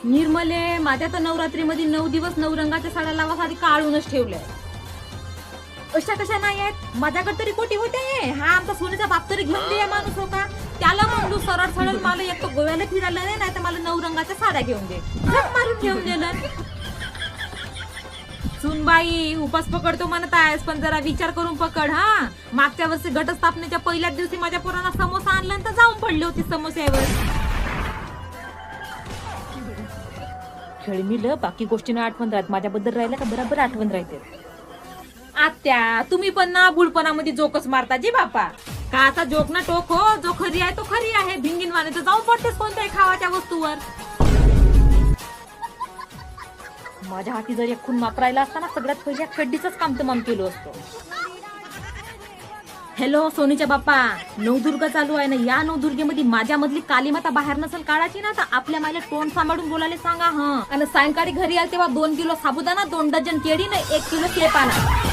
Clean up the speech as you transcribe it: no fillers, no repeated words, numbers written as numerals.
निर्मले, माझ्या तर नवरात्रीमध्ये 9 दिवस 9 रंगाच्या साड्या लावासाठी काढूनच ठेवलंय. अशा कशा नाही आहेत, माझ्याकडे तरी कोटी होते. हा आमचा सोन्याचा बाप तरी घेऊन दे माणूस होता. त्याला म्हणलो सरळ सरळ मला एक तर गोव्याला फिरायला नाही तर मला 9 रंगाच्या साड्या घेऊन दे. झक मारून घेऊन दिलं. सुनबाई, उपास पकडतो म्हणत आहेस, पण जरा विचार करून पकड. हा, मागच्या वर्षी घटस्थापनेच्या पहिल्याच दिवशी माझ्या पोरांना समोसा आणला तर जाऊन पडली होती समोस्यावर. खेळमील, बाकी गोष्टींना आठवण राहत, माझ्याबद्दल राहिल्या का बरोबर आठवण राहते. आत्या, तुम्ही पण ना बुडपणामध्ये जोकच मारता जी बापा. का आता जोक ना टोक हो, जो खरी आहे तो खरी आहे. भिंगीनवाने तर जाऊन पडतेस कोणत्याही खावाच्या वस्तूवर. माझ्या हाती जर एक खून वापरायला असताना सगळ्यात पहिल्या कड्डीच काम तमाम केलं असतं. हॅलो सोनीच्या बाप्पा, नवदुर्गा चालू आहे ना. या नवदुर्गेमध्ये माझ्या मधली काली माता बाहेर नसेल काढायची ना तर आपल्या मायला तोंड सांभाळून बोलायला सांगा. हा, आणि सायंकाळी घरी आल तेव्हा 2 किलो साबुदाणा, 2 डझन केळी ना 1 किलो शेपाना.